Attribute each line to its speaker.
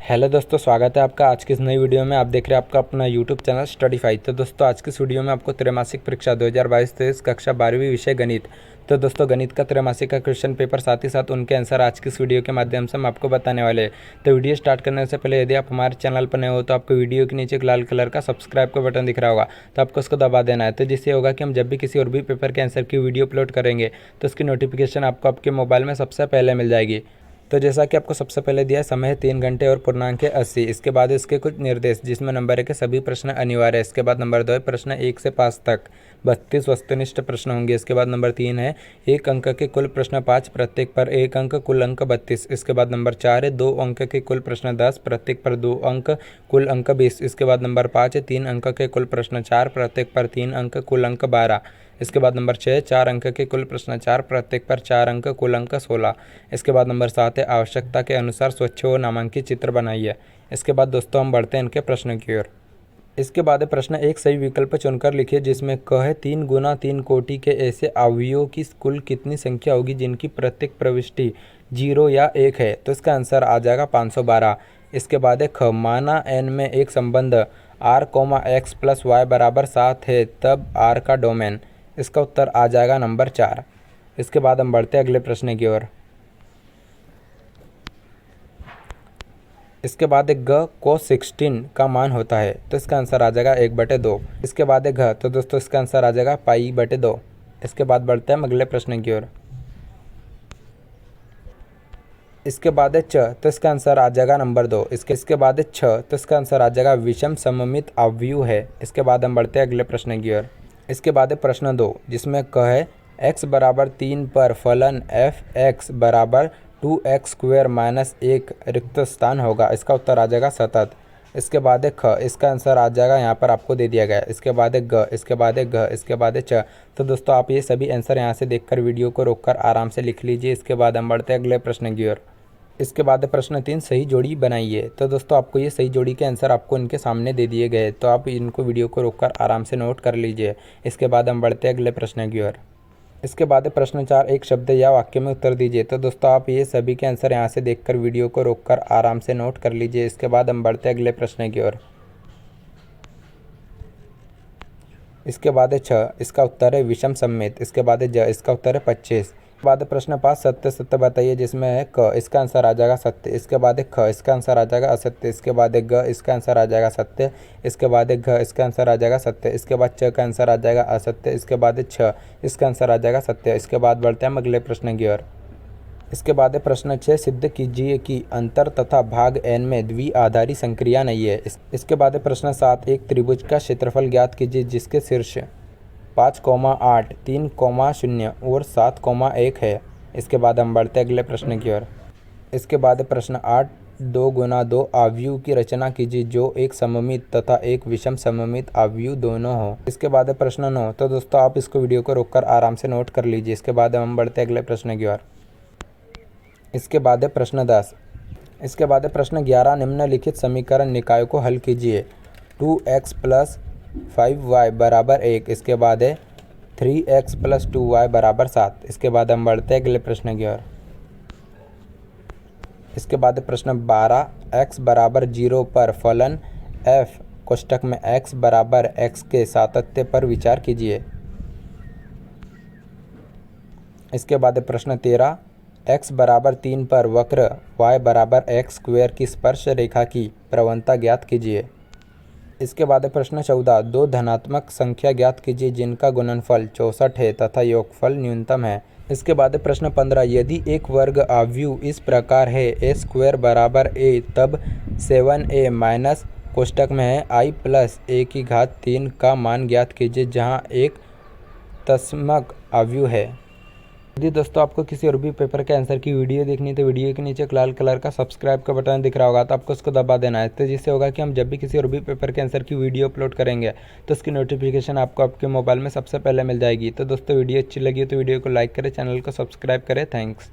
Speaker 1: Hello दोस्तों, स्वागत है आपका आज की इस नई वीडियो में। आप देख रहे हैं आपका अपना यूट्यूब चैनल स्टडीफाई। तो दोस्तों आज की इस वीडियो में आपको त्रैमासिक परीक्षा 2022-23 कक्षा 12वीं विषय गणित। तो दोस्तों गणित का त्रैमासिक का क्वेश्चन पेपर, साथ ही साथ उनके आंसर आज की इस वीडियो के माध्यम से हम आपको बताने वाले हैं। तो वीडियो स्टार्ट करने से पहले यदि आप हमारे चैनल पर नए हो तो आपको वीडियो के नीचे एक लाल कलर का सब्सक्राइब का बटन दिख रहा होगा, तो आपको उसको दबा देना है। तो जिससे होगा कि हम जब भी किसी और भी पेपर के आंसर की वीडियो अपलोड करेंगे तो उसकी नोटिफिकेशन आपको आपके मोबाइल में सबसे पहले मिल जाएगी। तो जैसा कि आपको सबसे पहले दिया है, समय है 3 घंटे और पूर्णांक है 80। इसके बाद इसके कुछ निर्देश, जिसमें नंबर 1 है सभी प्रश्न अनिवार्य है। इसके बाद नंबर 2 है प्रश्न 1 से 5 तक 32 वस्तुनिष्ठ प्रश्न होंगे। इसके बाद नंबर 3 है 1 अंक के कुल प्रश्न 5, प्रत्येक पर 1 अंक, कुल अंक 32। इसके बाद नंबर 4 है 2 अंक के कुल प्रश्न 10, प्रत्येक पर 2 अंक, कुल अंक 20। इसके बाद नंबर 5 है 3 अंक के कुल प्रश्न 4, प्रत्येक पर 3 अंक, कुल अंक 12। इसके बाद नंबर 6 4 अंक के कुल प्रश्न 4, प्रत्येक पर 4 अंक, कुल अंक 16। इसके बाद नंबर 7 है आवश्यकता के अनुसार स्वच्छ व नामांकित चित्र बनाइए। इसके बाद दोस्तों हम बढ़ते हैं इनके प्रश्नों की ओर। इसके बाद है प्रश्न 1 सही विकल्प चुनकर लिखिए, जिसमें क है 3 गुना 3 कोटि के ऐसे अवयवों की कुल कितनी संख्या होगी जिनकी प्रत्येक प्रविष्टि 0 या 1 है। तो इसका आंसर आ जाएगा 512। इसके बाद है ख माना n में एक संबंध r, x + y = 7 है, तब r का डोमेन। इसका उत्तर आ जाएगा नंबर 4। इसके बाद हम बढ़ते हैं अगले प्रश्न की ओर। इसके बाद एक ग cos 16 का मान होता है, तो इसका आंसर आ जाएगा 1/2। इसके बाद एक घ, तो दोस्तों इसका आंसर आ जाएगा π/2। इसके बाद बढ़ते हैं हम अगले प्रश्न की ओर। इसके बाद है च, तो इसका आंसर आ जाएगा नंबर 2। इसके बाद है छ, तो इसका आंसर आ जाएगा विषम सममित अवयव है। इसके बाद हम बढ़ते हैं अगले प्रश्न की ओर। इसके बाद है प्रश्न 2, जिसमें क है x = 3 पर फलन f(x) = 2x² - 1 रिक्त स्थान होगा। इसका उत्तर आ जाएगा सतत। इसके बाद है ख, इसका आंसर आ जाएगा यहाँ पर आपको दे दिया गया है। इसके बाद है ग, इसके बाद है घ, इसके बाद है च। तो दोस्तों आप ये सभी आंसर यहाँ से देखकर वीडियो को रोककर आराम से लिख लीजिए। इसके बाद हम बढ़ते हैं अगले प्रश्न की ओर। इसके बाद प्रश्न 3 सही जोड़ी बनाइए। तो दोस्तों आपको ये सही जोड़ी के आंसर आपको इनके सामने दे दिए गए, तो आप इनको वीडियो को रोककर आराम से नोट कर लीजिए। इसके बाद हम बढ़ते हैं अगले प्रश्न की ओर। इसके बाद प्रश्न 4 एक शब्द या वाक्य में उत्तर दीजिए। तो दोस्तों आप ये सभी के आंसर यहाँ से देखकर वीडियो को रोककर आराम से नोट कर लीजिए। इसके बाद हम बढ़ते हैं अगले प्रश्न की ओर। इसके बाद है छ, इसका उत्तर है विषम सममित। इसके बाद है ज, इसका उत्तर है 25। बाद प्रश्न 5 सत्य सत्य बताइए, जिसमें है क, इसका आंसर आ जाएगा सत्य। इसके बाद है ख, इसका आंसर आ जाएगा असत्य। इसके बाद है ग, इसका आंसर आ जाएगा सत्य। इसके बाद है घ, इसका आंसर आ जाएगा सत्य। इसके बाद च का आंसर आ जाएगा असत्य। इसके बाद है छ, इसका आंसर आ जाएगा सत्य। इसके बाद बढ़ते हैं हम अगले प्रश्न की ओर। इसके बाद है प्रश्न 6 सिद्ध कीजिए कि अंतर तथा भाग n में द्विआधारी संक्रिया नहीं है। इसके बाद है प्रश्न 7 एक त्रिभुज का क्षेत्रफल ज्ञात कीजिए, जिसके शीर्ष 5,8, 3,0 और 7,1 है। इसके बाद हम बढ़ते अगले प्रश्न की ओर। इसके बाद प्रश्न 8 2 गुना 2 अवयव की रचना कीजिए जो एक सममित तथा एक विषम सममित अवयव दोनों हो। इसके बाद प्रश्न 9, तो दोस्तों आप इसको वीडियो को रोककर आराम से नोट कर लीजिए। इसके बाद हम बढ़ते अगले प्रश्न की ओर। इसके बाद है प्रश्न 10। इसके बाद है प्रश्न 11 निम्नलिखित समीकरण निकायों को हल कीजिए। 2x + 5y = 1। इसके बाद है 3x + 2y = 7। इसके बाद हम बढ़ते हैं अगले प्रश्न की ओर। इसके बाद प्रश्न 12 x = 0 पर फलन f कोष्ठक में x = x के सातत्य पर विचार कीजिए। इसके बाद प्रश्न 13 x = 3 पर वक्र y = x² की स्पर्श रेखा की प्रवणता ज्ञात कीजिए। इसके बाद प्रश्न 14 दो धनात्मक संख्या ज्ञात कीजिए जिनका गुणनफल 64 है तथा योगफल न्यूनतम है। इसके बाद प्रश्न 15 यदि एक वर्ग अवयव इस प्रकार है a² = a, तब 7a - कोष्ठक में है i + a³ का मान ज्ञात कीजिए जहां एक तत्समक अवयव है। यदि दोस्तों आपको किसी और भी पेपर के आंसर की वीडियो देखनी है तो वीडियो के नीचे एक लाल कलर का सब्सक्राइब का बटन दिख रहा होगा, तो आपको उसको दबा देना है। तो जिससे होगा कि हम जब भी किसी और भी पेपर के आंसर की वीडियो अपलोड करेंगे तो उसकी नोटिफिकेशन आपको आपके मोबाइल में सबसे पहले मिल जाएगी। तो दोस्तों वीडियो अच्छी लगी हो तो वीडियो को लाइक करें, चैनल को सब्सक्राइब करें। थैंक्स।